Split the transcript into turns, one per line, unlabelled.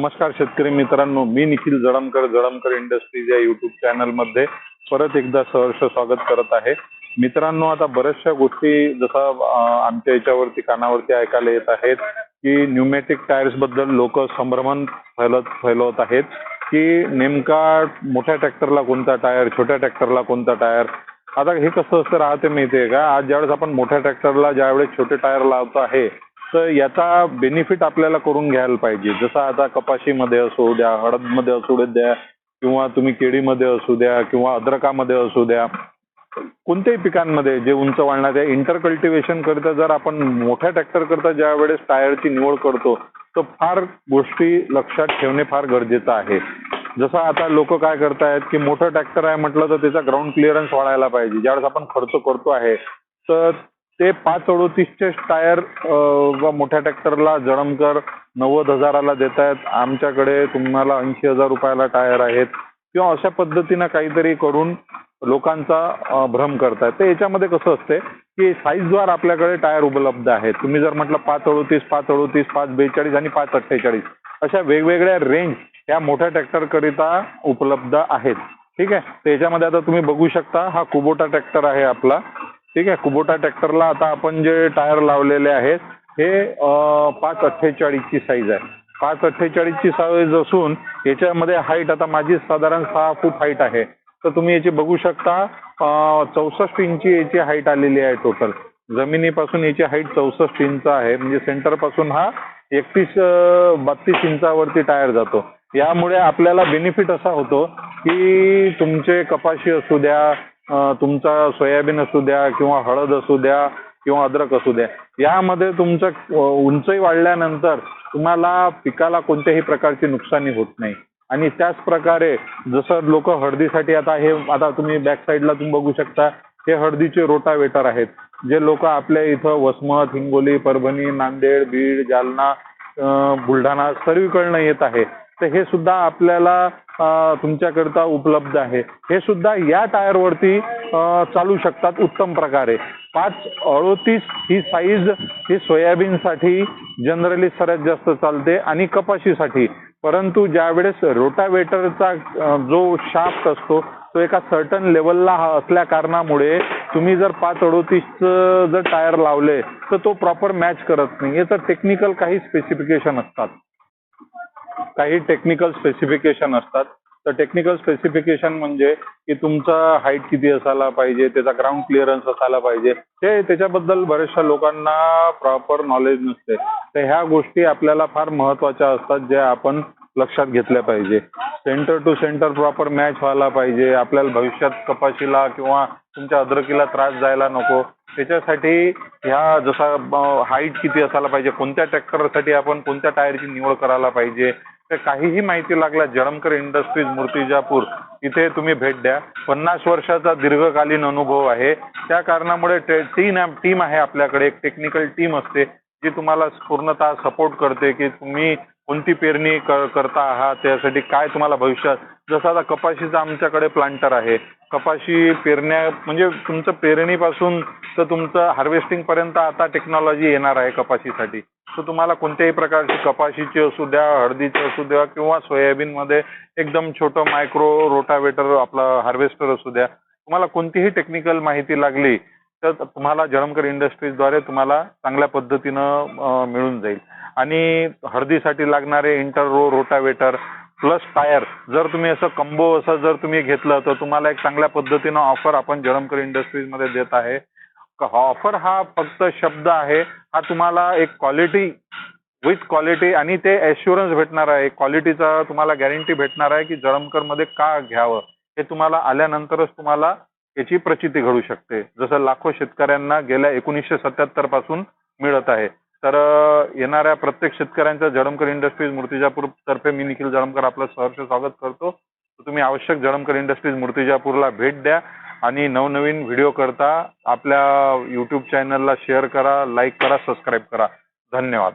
नमस्कार शेतकरी मित्रांनो, मी निखिल जळमकर इंडस्ट्रीज या यूट्यूब चॅनलमध्ये परत एकदा सहर्ष स्वागत करत आहे. मित्रांनो, आता बऱ्याचशा गोष्टी जसं आमच्या याच्यावरती कानावरती ऐकायला येत आहेत की न्यूमॅटिक टायर्स बद्दल लोक संभ्रमण फैलवत आहेत की नेमका मोठ्या ट्रॅक्टरला कोणता टायर, छोट्या ट्रॅक्टरला कोणता टायर. आता हे कसं असतं राहते माहिती आहे का, आज ज्यावेळेस आपण मोठ्या ट्रॅक्टरला ज्यावेळेस छोटे टायर लावतो आहे तर याचा बेनिफिट आपल्याला करून घ्यायला पाहिजे. जसं आता कपाशीमध्ये असू द्या, हळदमध्ये असू द्या, किंवा तुम्ही केळीमध्ये असू द्या, किंवा अद्रकामध्ये असू द्या, कोणत्याही पिकांमध्ये जे उंच वाढणार आहे इंटर कल्टिवेशन करता जर आपण मोठ्या ट्रॅक्टर करता ज्या वेळेस टायरची निवड करतो तर फार गोष्टी लक्षात ठेवणे फार गरजेचं आहे. जसं आता लोक काय करतायत की मोठं ट्रॅक्टर आहे म्हटलं तर त्याचा ग्राउंड क्लिअरन्स वाढायला पाहिजे. ज्यावेळेस आपण खर्च करतो आहे तर ते 538चे टायर व मोठ्या ट्रॅक्टरला जळमकर 90,000ला देत आहेत. आमच्याकडे तुम्हाला 80,000 रुपयाला टायर आहेत, किंवा अशा पद्धतीनं काहीतरी करून लोकांचा भ्रम करतायत. तर याच्यामध्ये कसं असते की साईजद्वार आपल्याकडे टायर उपलब्ध आहेत. तुम्ही जर म्हटलं 538, 538, 542 आणि 548 अशा वेगवेगळ्या रेंज या मोठ्या ट्रॅक्टर करिता उपलब्ध आहेत. ठीक आहे. तर याच्यामध्ये आता तुम्ही बघू शकता, हा कुबोटा ट्रॅक्टर आहे आपला. ठीक आहे. कुबोटा ट्रॅक्टरला आता आपण जे टायर लावलेले आहेत हे 548 ची साईज आहे. 548 ची साईज असून याच्यामध्ये हाईट आता माझी साधारण 6 फूट हाईट आहे. तर तुम्ही याची बघू शकता 64 इंची याची हाईट आलेली आहे टोटल. जमिनीपासून याची हाईट 64 इंच आहे, म्हणजे सेंटर पासून हा 31-32 इंचावरती टायर जातो. यामुळे आपल्याला बेनिफिट असा होतो की तुमचे कपाशी असू द्या, तुमचा सोयाबीन असू द्या, किंवा हळद असू द्या, किंवा अद्रक असू द्या, यामध्ये तुमचं उंचाई वाढल्यानंतर तुम्हाला पिकाला कोणत्याही प्रकारची नुकसानी होत नाही. आणि त्याच प्रकारे जसं लोक हळदीसाठी आता तुम्ही बॅक साईडला तुम्ही बघू शकता, हे हळदीचे रोटावेटर आहेत जे लोक आपल्या इथं वसमत, हिंगोली, परभणी, नांदेड, बीड, जालना, बुलढाणा सर्वीकडनं येत आहे. तर हे सुद्धा आपल्याला तुमच्याकरता उपलब्ध आहे. हे सुद्धा या टायरवरती चालू शकतात उत्तम प्रकारे. 538 ही साईज ही सोयाबीनसाठी जनरली सर्वात जास्त चालते आणि कपाशीसाठी. परंतु ज्यावेळेस रोटावेटरचा जो शाफ्ट असतो तो एका सर्टन लेवलला असल्या कारणामुळे तुम्ही जर 538 जर टायर लावले तर तो प्रॉपर मॅच करत नाही. याचं टेक्निकल काही स्पेसिफिकेशन असतात, तर टेक्निकल स्पेसिफिकेशन म्हणजे की तुमचा हाईट किती असायला पाहिजे, त्याचा ग्राउंड क्लिअरन्स असायला पाहिजे, ते त्याच्याबद्दल बऱ्याचशा लोकांना प्रॉपर नॉलेज नसते. तर ह्या गोष्टी आपल्याला फार महत्वाच्या असतात, ज्या आपण लक्षात घेतल्या पाहिजे. Centre to centre proper match व्हायला पाहिजे. आपल्याला भविष्यात कपाशीला किंवा तुमच्या अद्रकीला त्रास जायला नको. त्याच्यासाठी ह्या जसा हाईट किती असायला पाहिजे, कोणत्या ट्रॅक्टरसाठी आपण कोणत्या टायरची निवड करायला पाहिजे, तर काहीही माहिती लागला जळमकर इंडस्ट्रीज मूर्तिजापूर इथे तुम्ही भेट द्या. 50 वर्षाचा दीर्घकालीन अनुभव आहे. त्या कारणामुळे टीम आहे आपल्याकडे, एक टेक्निकल टीम असते जी तुम्हाला पूर्णतः सपोर्ट करते की तुम्ही कोणती पेरणी करता आहात, त्यासाठी काय तुम्हाला भविष्यात. जसं आता कपाशीचा आमच्याकडे प्लांटर आहे. कपाशी पेरण्या म्हणजे तुमचं पेरणीपासून तर तुमचं हार्वेस्टिंग पर्यंत आता टेक्नॉलॉजी येणार आहे कपाशीसाठी. तर तुम्हाला कोणत्याही प्रकारची कपाशीची असू द्या, हळदीची असू द्या, किंवा सोयाबीन मध्ये एकदम छोटं मायक्रो रोटावेटर आपलं हार्वेस्टर असू द्या, तुम्हाला कोणतीही टेक्निकल माहिती लागली तर तुम्हाला जळमकर इंडस्ट्रीजद्वारे तुम्हाला चांगल्या पद्धतीनं मिळून जाईल. आणि हळदीसाठी लागणारे इंटर रोटावेटर प्लस टायर जर तुम्ही असं कंबो असं जर तुम्ही घेतलं तर तुम्हाला एक चांगल्या पद्धतीनं ऑफर आपण जळमकर इंडस्ट्रीज मध्ये देत आहे. ऑफर हा फक्त शब्द आहे, हा तुम्हाला एक क्वालिटी विथ क्वालिटी आणि ते ॲश्युरन्स भेटणार आहे. क्वालिटीचा तुम्हाला गॅरंटी भेटणार आहे की जळमकर मध्ये का घ्यावं हे तुम्हाला आल्यानंतरच तुम्हाला याची प्रचिती घडू शकते. जसं लाखो शेतकऱ्यांना गेल्या 1977 पासून मिळत आहे. तर येणाऱ्या प्रत्येक शेतकऱ्यांच्या जळमकर इंडस्ट्रीज मूर्तिजापूर तर्फे मी निखिल जळमकर आपलं सहर्ष स्वागत करतो. तुम्ही आवश्यक जळमकर इंडस्ट्रीज मूर्तिजापूरला भेट द्या आणि नवनवीन व्हिडिओ करता आपल्या यूट्यूब चॅनलला शेअर करा, लाईक करा, सबस्क्राईब करा. धन्यवाद.